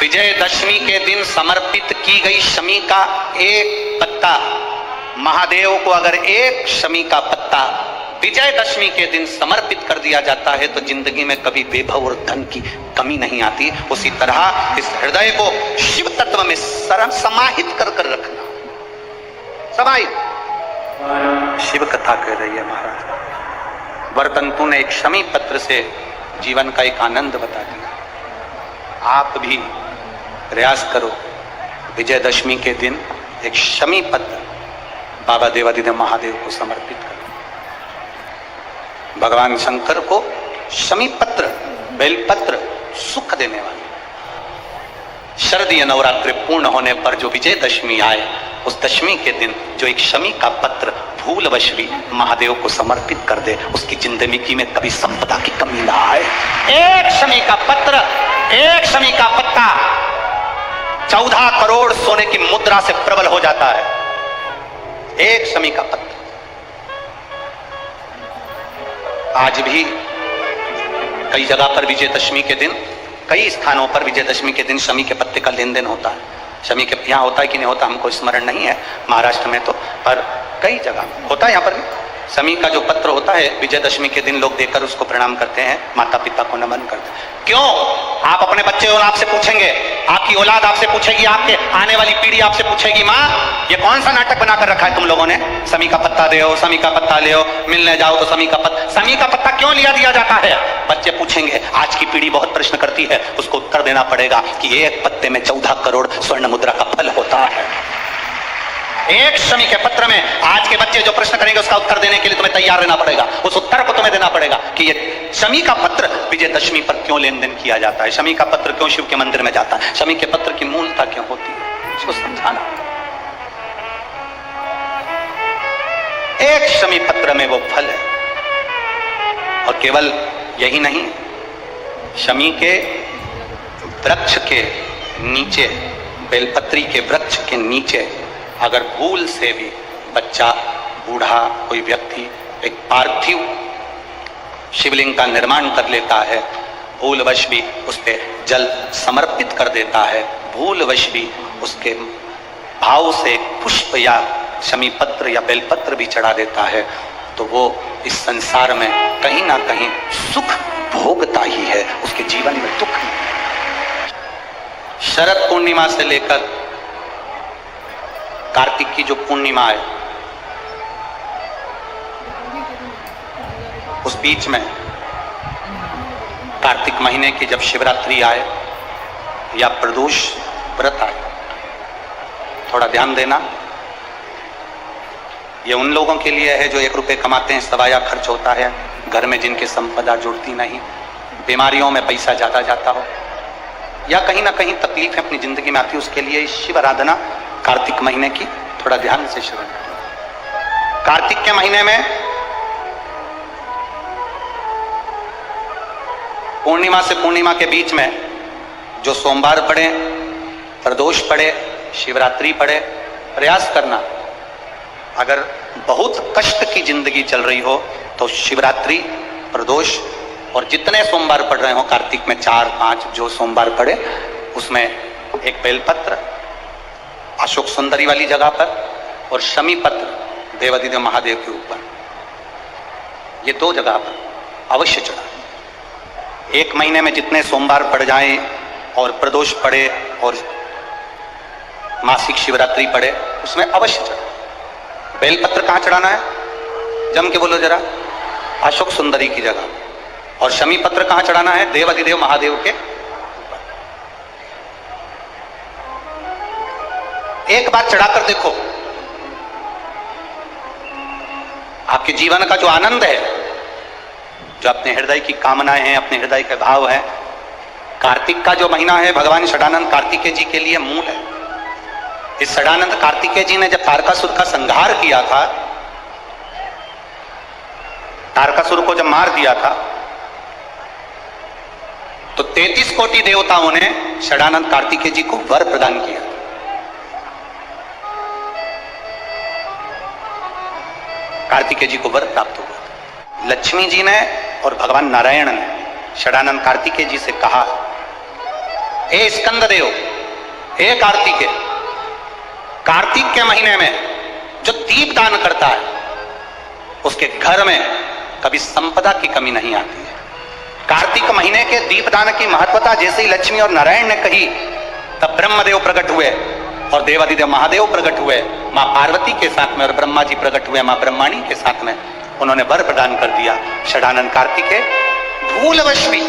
विजयदशमी के दिन समर्पित की गई शमी का एक पत्ता, महादेव को अगर एक शमी का पत्ता विजयदशमी के दिन समर्पित कर दिया जाता है तो जिंदगी में कभी वैभव और धन की कमी नहीं आती। उसी तरह इस हृदय को शिव तत्व में समाहित कर कर रखना। समाहित शिव कथा कह रही है महाराज। वर्तंतु ने एक शमी पत्र से जीवन का एक आनंद बता दिया। आप भी प्रयास करो, विजयदशमी के दिन एक शमी पत्र बाबा देवादिदेव महादेव को समर्पित करो। भगवान शंकर को शमी पत्र, बेलपत्र सुख देने वाले। शरदीय नवरात्रि पूर्ण होने पर जो विजयदशमी आए, उस दशमी के दिन जो एक शमी का पत्र भूलवश भी महादेव को समर्पित कर दे, उसकी जिंदगी में कभी संपदा की कमी ना आए। एक शमी का पत्र, एक शमी का पत्ता 14 करोड़ सोने की मुद्रा से प्रबल हो जाता है। एक शमी का पत्र। आज भी कई जगह पर विजयदशमी के दिन, कई स्थानों पर विजयदशमी के दिन शमी के पत्ते का लेन देन होता है। शमी के यहाँ होता है कि नहीं होता हमको स्मरण नहीं है, महाराष्ट्र में तो, पर कई जगह होता है। यहाँ पर भी शमी का जो पत्र होता है विजयदशमी के दिन लोग देकर उसको प्रणाम करते हैं, माता पिता को नमन करते हैं। क्यों? आप अपने बच्चे और आपसे पूछेंगे, आपकी औलाद आपसे पूछेगी, आपके आने वाली पीढ़ी आपसे पूछेगी, माँ ये कौन सा नाटक बनाकर रखा है तुम लोगों ने? शमी का पत्ता दे, शमी का पत्ता ले, मिलने जाओ तो शमी का पत्ता क्यों लिया दिया जाता है? बच्चे पूछेंगे। आज की पीढ़ी बहुत प्रश्न करती है, उसको उत्तर देना पड़ेगा कि एक पत्ते में 14 करोड़ स्वर्ण मुद्रा का फल होता है। एक शमी के पत्र में आज के बच्चे जो प्रश्न करेंगे उसका उत्तर देने के लिए तुम्हें तैयार रहना पड़ेगा। उस उत्तर को तुम्हें देना पड़ेगा कि ये शमी का पत्र विजयदशमी पर क्यों लेन देन किया जाता है, शमी का पत्र क्यों शिव के मंदिर में जाता है, शमी के पत्र की मूलता क्यों होती है, इसको समझाना। एक शमी पत्र में वो फल है। और केवल यही नहीं, शमी के वृक्ष के नीचे, बेलपत्री के वृक्ष के नीचे अगर भूल से भी बच्चा, बूढ़ा, कोई व्यक्ति एक पार्थिव शिवलिंग का निर्माण कर लेता है, भूलवश भी उस पे जल समर्पित कर देता है, भूलवश भी उसके भाव से पुष्प या शमी पत्र या बेलपत्र भी चढ़ा देता है, तो वो इस संसार में कहीं ना कहीं सुख भोगता ही है, उसके जीवन में दुख नहीं। शरद पूर्णिमा से लेकर कार्तिक की जो पूर्णिमा है, उस बीच में कार्तिक महीने की जब शिवरात्रि आए या प्रदोष व्रत आए, थोड़ा ध्यान देना। ये उन लोगों के लिए है जो 1 रुपये कमाते हैं, सवाया खर्च होता है, घर में जिनकी संपदा जुड़ती नहीं, बीमारियों में पैसा ज्यादा जाता हो, या कहीं ना कहीं तकलीफ अपनी जिंदगी में आती है, उसके लिए शिव आराधना कार्तिक महीने की थोड़ा ध्यान से श्रवण करें। कार्तिक के महीने में पूर्णिमा से पूर्णिमा के बीच में जो सोमवार पड़े, प्रदोष पड़े, शिवरात्रि पड़े, प्रयास करना। अगर बहुत कष्ट की जिंदगी चल रही हो तो शिवरात्रि, प्रदोष और जितने सोमवार पड़ रहे हो कार्तिक में 4-5 जो सोमवार पड़े, उसमें एक बेलपत्र अशोक सुंदरी वाली जगह पर और शमी पत्र देवादिदेव महादेव के ऊपर, ये 2 जगह पर अवश्य चढ़ा। 1 महीने में जितने सोमवार पड़ जाए और प्रदोष पड़े और मासिक शिवरात्रि पड़े, उसमें अवश्य चढ़ा। बेलपत्र कहाँ चढ़ाना है? जम के बोलो जरा। अशोक सुंदरी की जगह। और शमी पत्र कहाँ चढ़ाना है? देवादिदेव महादेव के। एक बार चढ़ाकर देखो, आपके जीवन का जो आनंद है, जो अपने हृदय की कामनाएं हैं, अपने हृदय के भाव हैं, कार्तिक का जो महीना है भगवान षडानंद कार्तिकेय जी के लिए मूल है। इस षडानंद कार्तिकेय जी ने जब तारकासुर का संहार किया था, तारकासुर को जब मार दिया था, तो 33 कोटि देवताओं ने षडानंद कार्तिकेय जी को वर प्रदान किया। कार्तिकेय जी को वर प्राप्त हुआ। लक्ष्मी जी ने और भगवान नारायण ने षडानंद कार्तिकेय जी से कहा, हे स्कंद देव, हे कार्तिकेय, कार्तिक के महीने में जो दीप दान करता है उसके घर में कभी संपदा की कमी नहीं आती है। कार्तिक महीने के दीपदान की महत्वता जैसे ही लक्ष्मी और नारायण ने कही तब ब्रह्मदेव प्रकट हुए और देवादिदेव महादेव प्रकट हुए मां पार्वती के साथ में, और ब्रह्मा जी प्रकट हुए मां ब्रह्माणी के साथ में। उन्होंने वर प्रदान कर दिया, षडानंद कार्तिकेय भूलवश भी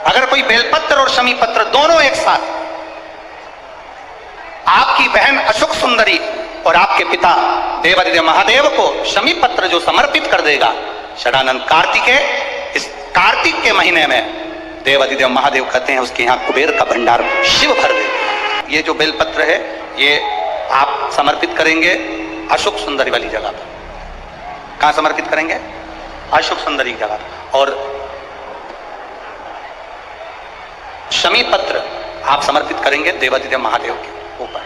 अगर कोई बेलपत्र और शमी पत्र दोनों एक साथ आपकी बहन अशोक सुंदरी और आपके पिता देवादिदेव महादेव को शमी पत्र जो समर्पित कर देगा, षडानंद कार्तिकेय इस कार्तिक के महीने में देवादिदेव महादेव कहते हैं उसके यहां कुबेर का भंडार शिव भर दे। ये जो बेलपत्र है ये आप समर्पित करेंगे अशोक सुंदरी वाली जगह पर। कहां समर्पित करेंगे? अशोक सुंदरी की जगह पर। और शमी पत्र आप समर्पित करेंगे देवादिदेव महादेव के ऊपर।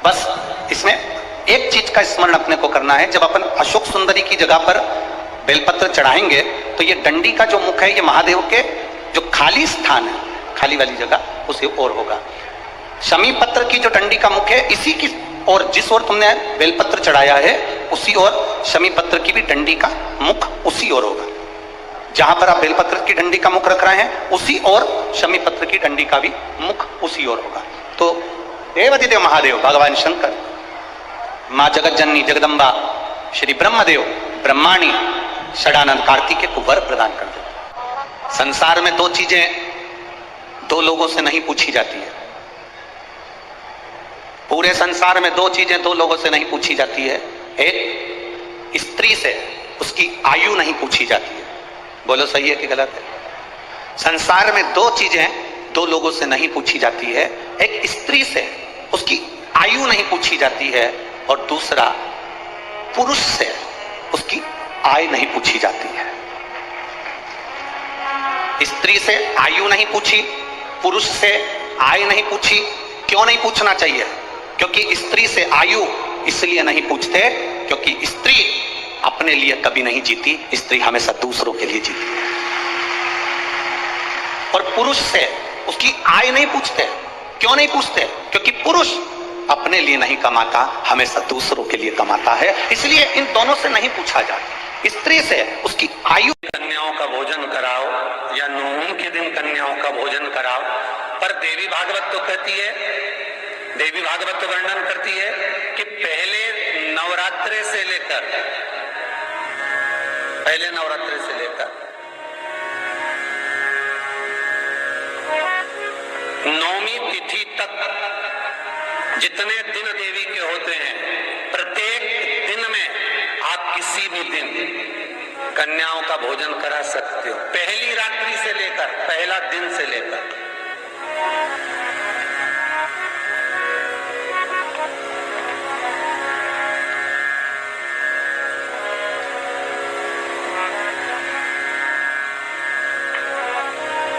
बस इसमें एक चीज का स्मरण अपने को करना है, जब अपन अशोक सुंदरी की जगह पर बेलपत्र चढ़ाएंगे तो ये डंडी का जो मुख है ये महादेव के जो खाली स्थान है, खाली वाली जगह उसी ओर होगा। शमी पत्र की जो डंडी का मुख है इसी की और जिस ओर तुमने बेलपत्र चढ़ाया है उसी ओर शमी पत्र की भी डंडी का मुख उसी ओर होगा। जहां पर आप बेलपत्र की डंडी का मुख रख रहे हैं उसी ओर शमी पत्र की डंडी का भी मुख उसी ओर होगा। तो देवादिदेव महादेव, भगवान शंकर, मां जगत जननी जगदम्बा, श्री ब्रह्मदेव, ब्रह्माणी, षडानंद कार्तिकेय को वर प्रदान कर देते। संसार में दो चीजें दो लोगों से नहीं पूछी जाती है। पूरे संसार में दो चीजें दो लोगों से नहीं पूछी जाती है। एक, स्त्री से उसकी आयु नहीं पूछी जाती है। बोलो सही है कि गलत है? संसार में दो चीजें दो लोगों से नहीं पूछी जाती है। एक, स्त्री से उसकी आयु नहीं पूछी जाती है, और दूसरा, पुरुष से उसकी आय नहीं पूछी जाती है। स्त्री से आयु नहीं पूछी, पुरुष से आय नहीं पूछी। क्यों नहीं पूछना चाहिए? क्योंकि स्त्री से आयु इसलिए नहीं पूछते क्योंकि स्त्री अपने लिए कभी नहीं जीती, स्त्री हमेशा दूसरों के लिए जीती है। और पुरुष से उसकी आय नहीं पूछते। क्यों नहीं पूछते? क्योंकि पुरुष अपने लिए नहीं कमाता, हमेशा दूसरों के लिए कमाता है, इसलिए इन दोनों से नहीं पूछा जाता। स्त्री से उसकी आयु, कन्याओं का भोजन कराओ या नवमी के दिन कन्याओं का भोजन कराओ, पर देवी भागवत तो कहती है, देवी भागवत तो वर्णन करती है कि पहले नवरात्रे से लेकर नौमी तिथि तक जितने दिन देवी के होते हैं, प्रत्येक दिन में आप किसी भी दिन कन्याओं का भोजन करा सकते हो, पहली रात्रि से लेकर, पहला दिन से लेकर।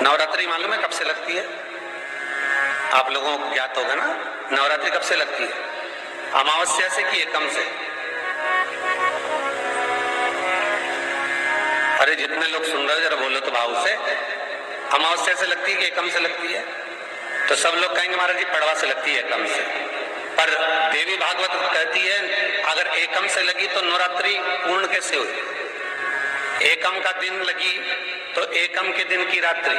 नवरात्रि मालूम है कब से लगती है? आप लोगों को ज्ञात होगा ना, नवरात्रि कब से लगती है? अमावस्या से कि एकम से? अरे जितने लोग सुन रहे हो जरा बोलो तो भाव से। अमावस्या से लगती है कि एकम से लगती है? तो सब लोग कहेंगे महाराज जी पड़वा से लगती है, एकम से। पर देवी भागवत कहती है अगर एकम से लगी तो नवरात्रि पूर्ण कैसे हुई? एकम का दिन लगी तो एकम के दिन की रात्रि,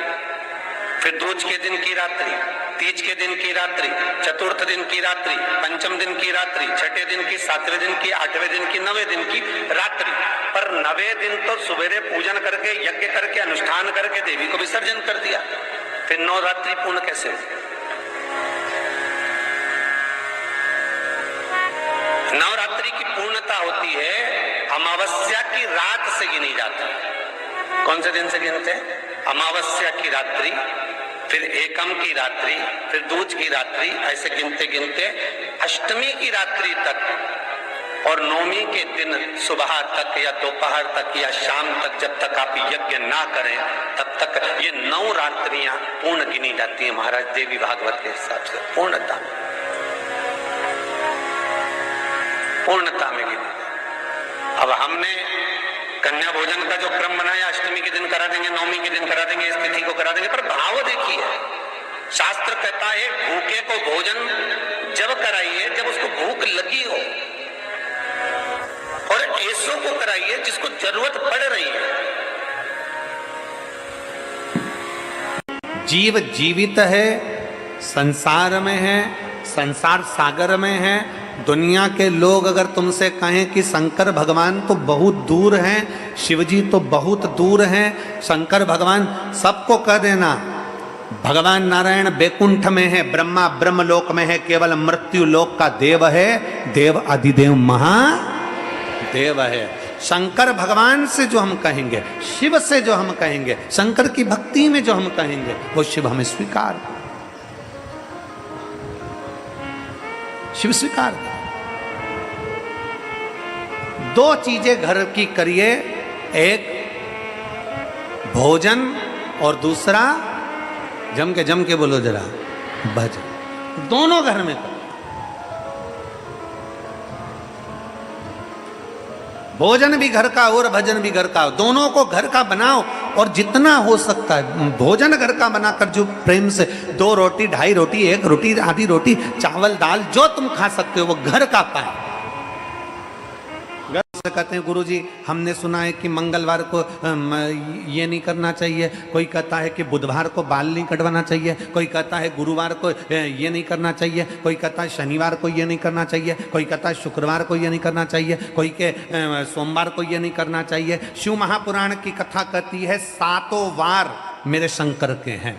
फिर दूज के दिन की रात्रि, तीज के दिन की रात्रि, चतुर्थ दिन की रात्रि, पंचम दिन की रात्रि, छठे दिन की, सातवें दिन की, आठवें दिन की, नवें दिन की रात्रि। पर नवें दिन तो सुबेरे पूजन करके, यज्ञ करके, अनुष्ठान करके देवी को विसर्जन कर दिया, फिर नवरात्रि पूर्ण कैसे हुई? नवरात्रि की पूर्णता होती है अमावस्या की रात से गिनी जाती है। कौन से दिन से गिनते हैं? अमावस्या की रात्रि, फिर एकम की रात्रि, फिर दूज की रात्रि, ऐसे गिनते गिनते अष्टमी की रात्रि तक और नौमी के दिन सुबह तक या दोपहर तक या शाम तक, जब तक आप यज्ञ ना करें तब तक ये 9 रात्रियां पूर्ण गिनी जाती हैं महाराज देवी भागवत के हिसाब से। पूर्णता में गिनी। अब हमने कन्या भोजन का जो क्रम बनाया, अष्टमी के दिन करा देंगे, नवमी के दिन करा देंगे, इस तिथि को करा देंगे, पर भाव देखिए, शास्त्र कहता है भूखे को भोजन जब कराइए जब उसको भूख लगी हो, और ऐसों को कराइए जिसको जरूरत पड़ रही है। जीव जीवित है, संसार में है, संसार सागर में है। दुनिया के लोग अगर तुमसे कहें कि शंकर भगवान तो बहुत दूर हैं, शिवजी तो बहुत दूर हैं, शंकर भगवान, सबको कह देना भगवान नारायण बैकुंठ में है, ब्रह्मा ब्रह्मलोक में है, केवल मृत्यु लोक का देव है, देव अधिदेव महादेव है। शंकर भगवान से जो हम कहेंगे, शिव से जो हम कहेंगे, शंकर की भक्ति में जो हम कहेंगे, वो शिव हमें स्वीकार, शिव स्वीकार। दो चीजें घर की करिए, एक भोजन और दूसरा जम के बोलो जरा भजन। दोनों घर में करो। भोजन भी घर का और भजन भी घर का, दोनों को घर का बनाओ। और जितना हो सकता है भोजन घर का बनाकर जो प्रेम से 2 रोटी, 2.5 रोटी, 1 रोटी, आधी रोटी, चावल दाल जो तुम खा सकते हो वो घर का पाए। से कहते हैं गुरुजी हमने सुना है कि मंगलवार को ये नहीं करना चाहिए, कोई कहता है कि बुधवार को बाल नहीं कटवाना चाहिए, कोई कहता है गुरुवार को ये नहीं करना चाहिए, कोई कहता है शनिवार को ये नहीं करना चाहिए, कोई कहता है शुक्रवार को ये नहीं करना चाहिए, कोई के सोमवार को ये नहीं करना चाहिए। शिव महापुराण की कथा कहती है 7 वार मेरे शंकर के हैं।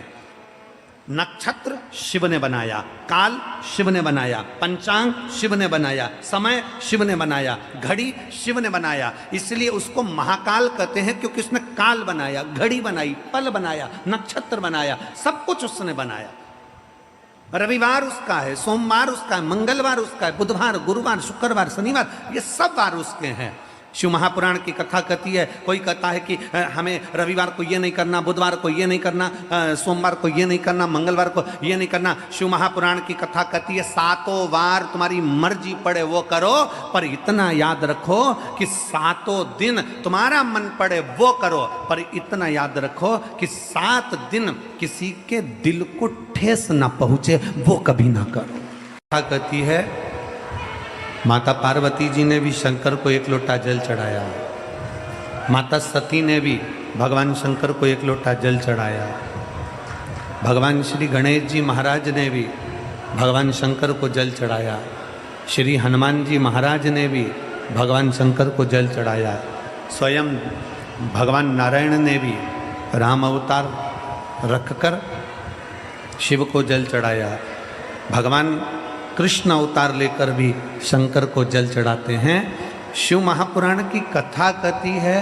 नक्षत्र शिव ने बनाया, काल शिव ने बनाया, पंचांग शिव ने बनाया, समय शिव ने बनाया, घड़ी शिव ने बनाया, इसलिए उसको महाकाल कहते हैं क्योंकि उसने काल बनाया, घड़ी बनाई, पल बनाया, नक्षत्र बनाया, सब कुछ उसने बनाया। रविवार उसका है, सोमवार उसका है, मंगलवार उसका है, बुधवार, गुरुवार, शुक्रवार, शनिवार, ये सब वार उसके हैं। शिव महापुराण की कथा कहती है, कोई कहता है कि हमें रविवार को ये नहीं करना, बुधवार को ये नहीं करना, सोमवार को ये नहीं करना, मंगलवार को ये नहीं करना। शिव महापुराण की कथा कहती है 7 वार तुम्हारी मर्जी पड़े वो करो, पर इतना याद रखो कि 7 दिन तुम्हारा मन पड़े वो करो, पर इतना याद रखो कि 7 दिन किसी के दिल को ठेस ना पहुंचे वो कभी ना करो। कथा कहती है माता पार्वती जी ने भी शंकर को 1 लोटा जल चढ़ाया, माता सती ने भी भगवान शंकर को 1 लोटा जल चढ़ाया, भगवान श्री गणेश जी महाराज ने भी भगवान शंकर को जल चढ़ाया, श्री हनुमान जी महाराज ने भी भगवान शंकर को जल चढ़ाया, स्वयं भगवान नारायण ने भी राम अवतार रखकर शिव को जल चढ़ाया, भगवान कृष्ण अवतार लेकर भी शंकर को जल चढ़ाते हैं। शिव महापुराण की कथा कहती है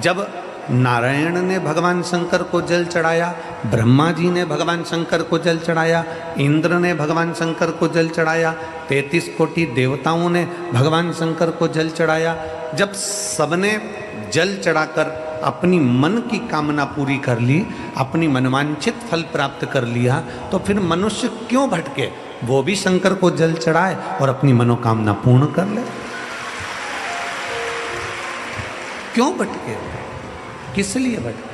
जब नारायण ने भगवान शंकर को जल चढ़ाया, ब्रह्मा जी ने भगवान शंकर को जल चढ़ाया, इंद्र ने भगवान शंकर को जल चढ़ाया, 33 कोटि देवताओं ने भगवान शंकर को जल चढ़ाया। जब सबने जल चढ़ाकर अपनी मन की कामना पूरी कर ली, अपनी मनवांछित फल प्राप्त कर लिया, तो फिर मनुष्य क्यों भटके, वो भी शंकर को जल चढ़ाए और अपनी मनोकामना पूर्ण कर ले। क्यों भटके, किस लिए भटके?